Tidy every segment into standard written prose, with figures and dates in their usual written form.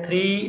3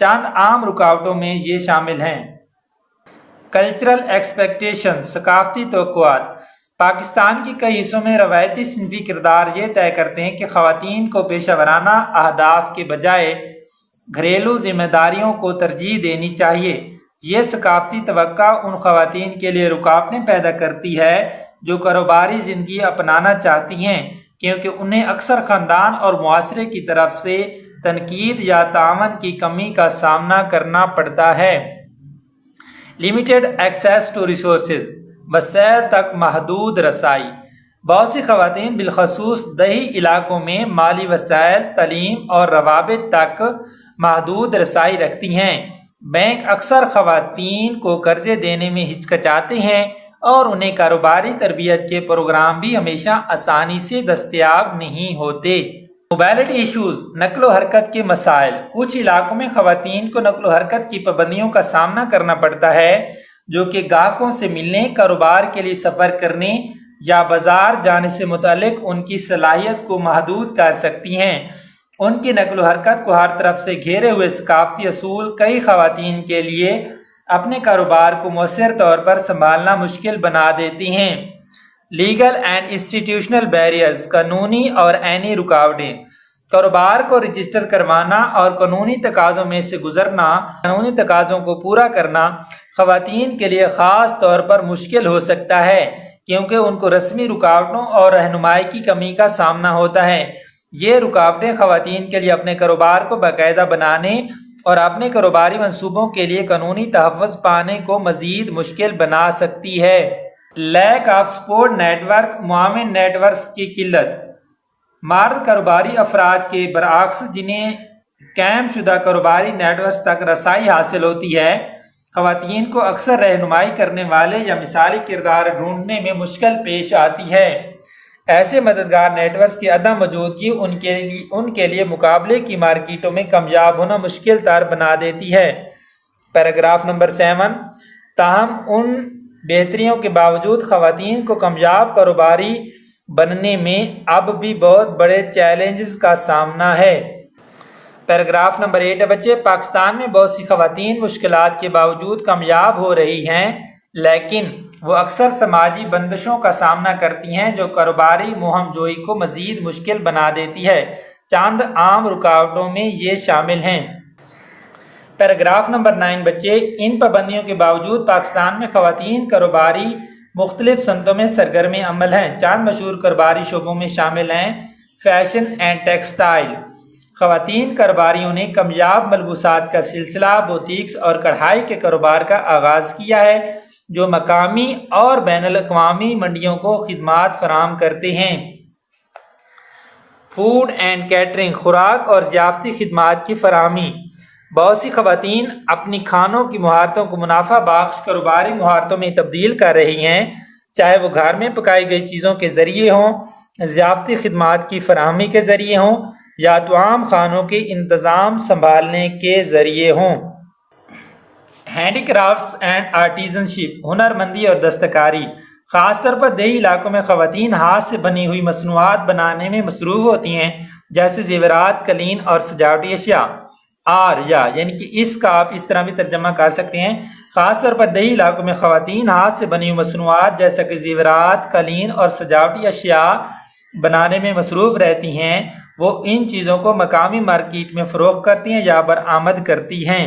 چند عام رکاوٹوں میں یہ شامل ہیں: کلچرل ایکسپیکٹیشن، ثقافتی توقعات۔ پاکستان کے کئی حصوں میں روایتی صنفی کردار یہ طے کرتے ہیں کہ خواتین کو پیشہ ورانہ اہداف کے بجائے گھریلو ذمہ داریوں کو ترجیح دینی چاہیے۔ یہ ثقافتی توقع ان خواتین کے لیے رکاوٹیں پیدا کرتی ہے جو کاروباری زندگی اپنانا چاہتی ہیں، کیونکہ انہیں اکثر خاندان اور معاشرے کی طرف سے تنقید یا تعاون کی کمی کا سامنا کرنا پڑتا ہے۔ لمیٹڈ ایکسیس ٹو ریسورسز، وسائل تک محدود رسائی۔ بہت سی خواتین بالخصوص دیہی علاقوں میں مالی وسائل، تعلیم اور روابط تک محدود رسائی رکھتی ہیں۔ بینک اکثر خواتین کو قرضے دینے میں ہچکچاتے ہیں اور انہیں کاروباری تربیت کے پروگرام بھی ہمیشہ آسانی سے دستیاب نہیں ہوتے۔ موبیلٹی ایشوز، نقل و حرکت کے مسائل۔ کچھ علاقوں میں خواتین کو نقل و حرکت کی پابندیوں کا سامنا کرنا پڑتا ہے، جو کہ گاہکوں سے ملنے، کاروبار کے لیے سفر کرنے یا بازار جانے سے متعلق ان کی صلاحیت کو محدود کر سکتی ہیں۔ ان کی نقل و حرکت کو ہر طرف سے گھیرے ہوئے ثقافتی اصول کئی خواتین کے لیے اپنے کاروبار کو مؤثر طور پر سنبھالنا مشکل بنا دیتی ہیں۔ لیگل اینڈ انسٹیٹیوشنل بیریئرز، قانونی اور عینی رکاوٹیں۔ کاروبار کو رجسٹر کروانا اور قانونی تقاضوں میں سے گزرنا، قانونی تقاضوں کو پورا کرنا خواتین کے لیے خاص طور پر مشکل ہو سکتا ہے، کیونکہ ان کو رسمی رکاوٹوں اور رہنمائی کی کمی کا سامنا ہوتا ہے۔ یہ رکاوٹیں خواتین کے لیے اپنے کاروبار کو باقاعدہ بنانے اور اپنے کاروباری منصوبوں کے لیے قانونی تحفظ پانے کو مزید مشکل بنا سکتی ہے۔ Lack of support network, معاون نیٹ ورکس کی قلت۔ مرد کاروباری افراد کے برعکس جنہیں قائم شدہ کاروباری نیٹ ورکس تک رسائی حاصل ہوتی ہے، خواتین کو اکثر رہنمائی کرنے والے یا مثالی کردار ڈھونڈنے میں مشکل پیش آتی ہے۔ ایسے مددگار نیٹ ورکس کی عدم موجودگی ان کے لیے مقابلے کی مارکیٹوں میں کامیاب ہونا مشکل تر بنا دیتی ہے۔ Paragraph number 7۔ تاہم ان بہتریوں کے باوجود خواتین کو کامیاب کاروباری بننے میں اب بھی بہت بڑے چیلنجز کا سامنا ہے۔ پیراگراف نمبر 8 ہے بچے۔ پاکستان میں بہت سی خواتین مشکلات کے باوجود کامیاب ہو رہی ہیں، لیکن وہ اکثر سماجی بندشوں کا سامنا کرتی ہیں جو کاروباری مہم جوئی کو مزید مشکل بنا دیتی ہے۔ چند عام رکاوٹوں میں یہ شامل ہیں۔ پیراگراف نمبر 9 بچے۔ ان پابندیوں کے باوجود پاکستان میں خواتین کاروباری مختلف صنعتوں میں سرگرم عمل ہیں۔ چند مشہور کاروباری شعبوں میں شامل ہیں: فیشن اینڈ ٹیکسٹائل۔ خواتین کاروباریوں نے کامیاب ملبوسات کا سلسلہ، بوتیکس اور کڑھائی کے کاروبار کا آغاز کیا ہے، جو مقامی اور بین الاقوامی منڈیوں کو خدمات فراہم کرتے ہیں۔ فوڈ اینڈ کیٹرنگ، خوراک اور ضیافتی خدمات کی فراہمی۔ بہت سی خواتین اپنی کھانوں کی مہارتوں کو منافع بخش کاروباری مہارتوں میں تبدیل کر رہی ہیں، چاہے وہ گھر میں پکائی گئی چیزوں کے ذریعے ہوں، ضیافتی خدمات کی فراہمی کے ذریعے ہوں یا طعام خانوں کے انتظام سنبھالنے کے ذریعے ہوں۔ ہینڈی کرافٹس اینڈ آرٹیزن شپ، ہنر مندی اور دستکاری۔ خاص طور پر دیہی علاقوں میں خواتین ہاتھ سے بنی ہوئی مصنوعات بنانے میں مصروف ہوتی ہیں، جیسے زیورات، قالین اور سجاوٹی اشیاء۔ یعنی کہ اس کا آپ اس طرح بھی ترجمہ کر سکتے ہیں، خاص طور پر دیہی علاقوں میں خواتین ہاتھ سے بنی ہوئی مصنوعات جیسا کہ زیورات، قالین اور سجاوٹی اشیاء بنانے میں مصروف رہتی ہیں۔ وہ ان چیزوں کو مقامی مارکیٹ میں فروخت کرتی ہیں یا برآمد کرتی ہیں۔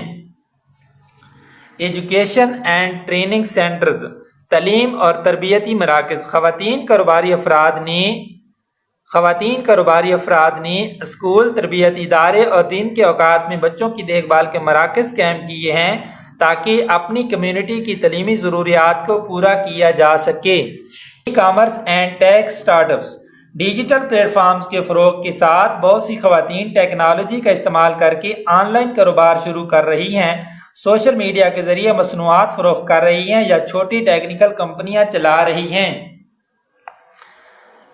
ایجوکیشن اینڈ ٹریننگ سینٹرز، تعلیم اور تربیتی مراکز۔ خواتین کاروباری افراد نے اسکول، تربیتی ادارے اور دن کے اوقات میں بچوں کی دیکھ بھال کے مراکز قائم کیے ہیں تاکہ اپنی کمیونٹی کی تعلیمی ضروریات کو پورا کیا جا سکے۔ E commerce and tech startups, digital platforms کے فروغ کے ساتھ بہت سی خواتین ٹیکنالوجی کا استعمال کر کے آن لائن کاروبار شروع کر رہی ہیں، سوشل میڈیا کے ذریعے مصنوعات فروخت کر رہی ہیں یا چھوٹی ٹیکنیکل کمپنیاں چلا رہی ہیں۔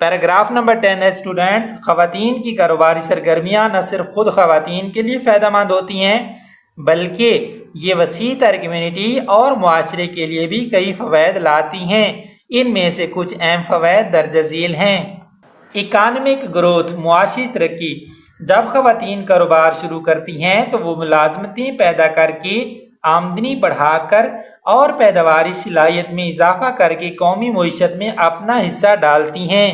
پیراگراف نمبر 10 ہے اسٹوڈنٹس۔ خواتین کی کاروباری سرگرمیاں نہ صرف خود خواتین کے لیے فائدہ مند ہوتی ہیں بلکہ یہ وسیع تر کمیونٹی اور معاشرے کے لیے بھی کئی فوائد لاتی ہیں۔ ان میں سے کچھ اہم فوائد درج ذیل ہیں: اکانومک گروتھ، معاشی ترقی۔ جب خواتین کاروبار شروع کرتی ہیں تو وہ ملازمتیں پیدا کر کے آمدنی بڑھا کر اور پیداواری صلاحیت میں اضافہ کر کے قومی معیشت میں اپنا حصہ ڈالتی ہیں۔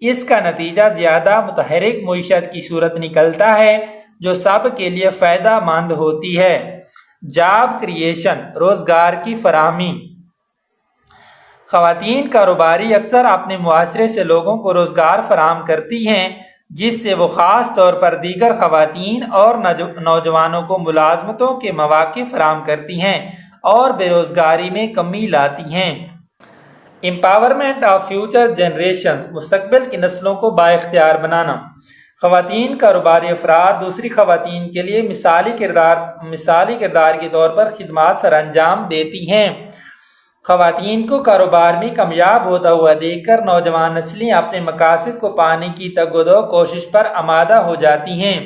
اس کا نتیجہ زیادہ متحرک معیشت کی صورت نکلتا ہے جو سب کے لیے فائدہ مند ہوتی ہے۔ جاب کریشن، روزگار کی فراہمی۔ خواتین کاروباری اکثر اپنے معاشرے سے لوگوں کو روزگار فراہم کرتی ہیں، جس سے وہ خاص طور پر دیگر خواتین اور نوجوانوں کو ملازمتوں کے مواقع فراہم کرتی ہیں اور بے روزگاری میں کمی لاتی ہیں۔ امپاورمنٹ آف فیوچر جنریشنز، مستقبل کی نسلوں کو بااختیار بنانا۔ خواتین کاروباری افراد دوسری خواتین کے لیے مثالی کردار کے طور پر خدمات سر انجام دیتی ہیں۔ خواتین کو کاروبار میں کامیاب ہوتا ہوا دیکھ کر نوجوان نسلیں اپنے مقاصد کو پانے کی تگ و دو کوشش پر آمادہ ہو جاتی ہیں۔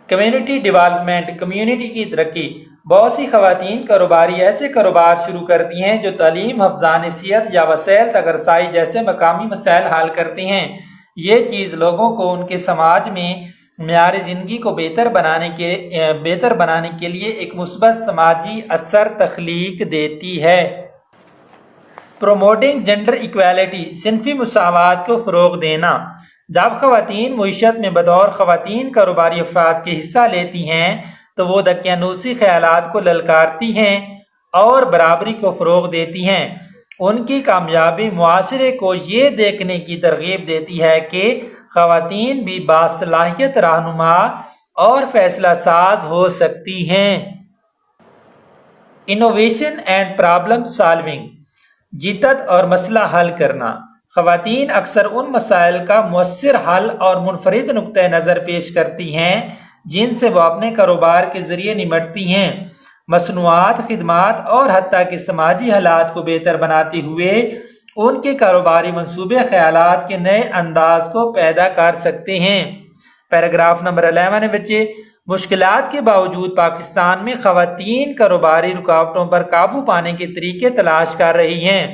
کمیونٹی ڈیولپمنٹ، کمیونٹی کی ترقی۔ بہت سی خواتین کاروباری ایسے کاروبار شروع کرتی ہیں جو تعلیم، حفظان صحت یا وسائل تک رسائی جیسے مقامی مسائل حل کرتے ہیں۔ یہ چیز لوگوں کو ان کے سماج میں معیار زندگی کو بہتر بنانے کے لیے ایک مثبت سماجی اثر تخلیق دیتی ہے۔ پروموٹنگ جنڈر ایکویلٹی، صنفی مساوات کو فروغ دینا۔ جب خواتین معیشت میں بطور خواتین کاروباری افراد کے حصہ لیتی ہیں تو وہ دقیانوسی خیالات کو للکارتی ہیں اور برابری کو فروغ دیتی ہیں۔ ان کی کامیابی معاشرے کو یہ دیکھنے کی ترغیب دیتی ہے کہ خواتین بھی باصلاحیت رہنما اور فیصلہ ساز ہو سکتی ہیں۔ انوویشن اینڈ پرابلم سالونگ، جدت اور مسئلہ حل کرنا۔ خواتین اکثر ان مسائل کا مؤثر حل اور منفرد نقطہ نظر پیش کرتی ہیں جن سے وہ اپنے کاروبار کے ذریعے نمٹتی ہیں۔ مصنوعات، خدمات اور حتیٰ کہ سماجی حالات کو بہتر بناتے ہوئے ان کے کاروباری منصوبے خیالات کے نئے انداز کو پیدا کر سکتے ہیں۔ پیراگراف نمبر 11 ہے بچے۔ مشکلات کے باوجود پاکستان میں خواتین کاروباری رکاوٹوں پر قابو پانے کے طریقے تلاش کر رہی ہیں۔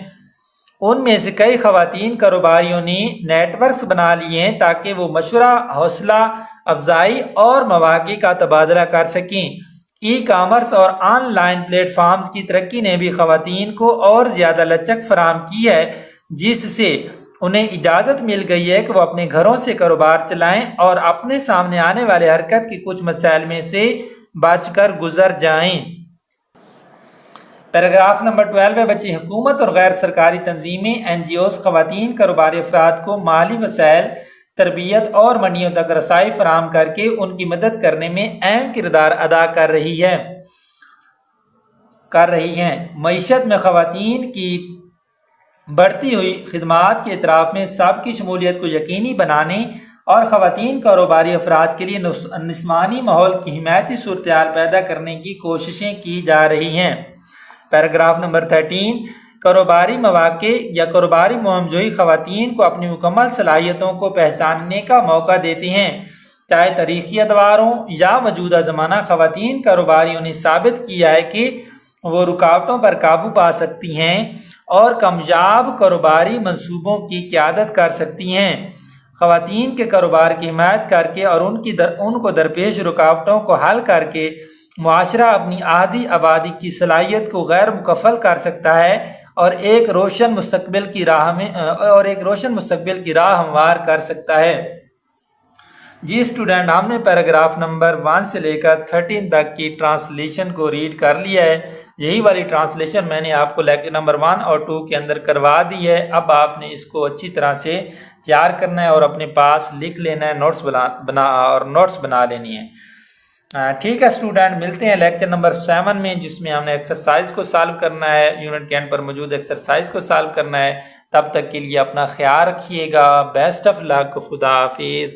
ان میں سے کئی خواتین کاروباریوں نے نیٹ ورکس بنا لیے ہیں تاکہ وہ مشورہ، حوصلہ افزائی اور مواقع کا تبادلہ کر سکیں۔ ای کامرس اور آن لائن پلیٹ فارمز کی ترقی نے بھی خواتین کو اور زیادہ لچک فراہم کی ہے، جس سے انہیں اجازت مل گئی ہے کہ وہ اپنے گھروں سے کاروبار چلائیں اور اپنے سامنے آنے والے حرکت کے کچھ مسائل میں سے بچ کر گزر جائیں۔ پیراگراف نمبر 12 ہے بچے۔ حکومت اور غیر سرکاری تنظیمیں NGOs خواتین کاروباری افراد کو مالی وسائل، تربیت اور منڈیوں تک رسائی فراہم کر کے ان کی مدد کرنے میں اہم کردار ادا کر رہی ہیں۔ معیشت میں خواتین کی بڑھتی ہوئی خدمات کے اعتراف میں سب کی شمولیت کو یقینی بنانے اور خواتین کاروباری افراد کے لیے نسمانی ماحول کی حمایتی صورتحال پیدا کرنے کی کوششیں کی جا رہی ہیں۔ Paragraph number 13۔ کاروباری مواقع یا کاروباری مہم جوئی خواتین کو اپنی مکمل صلاحیتوں کو پہچاننے کا موقع دیتے ہیں۔ چاہے تاریخی ادواروں یا موجودہ زمانہ، خواتین کاروباریوں نے ثابت کیا ہے کہ وہ رکاوٹوں پر قابو پا سکتی ہیں اور کامیاب کاروباری منصوبوں کی قیادت کر سکتی ہیں۔ خواتین کے کاروبار کی حمایت کر کے اور ان کو درپیش رکاوٹوں کو حل کر کے معاشرہ اپنی آدھی آبادی کی صلاحیت کو غیر مکفل کر سکتا ہے اور ایک روشن مستقبل کی راہ ہموار کر سکتا ہے۔ جی اسٹوڈنٹ، ہم نے پیراگراف نمبر 1 سے لے کر 13 تک کی ٹرانسلیشن کو ریڈ کر لیا ہے۔ یہی والی ٹرانسلیشن میں نے آپ کو لیکچر نمبر 1 اور 2 کے اندر کروا دی ہے۔ اب آپ نے اس کو اچھی طرح سے تیار کرنا ہے اور اپنے پاس لکھ لینا ہے، نوٹس بنا لینی ہے۔ ٹھیک ہے اسٹوڈنٹ، ملتے ہیں لیکچر نمبر 7 میں، جس میں ہم نے ایکسرسائز کو سالو کرنا ہے، یونٹ 10 پر موجود ایکسرسائز کو سالو کرنا ہے۔ تب تک کے لیے اپنا خیال رکھیے گا۔ بیسٹ آف لک، خدا حافظ۔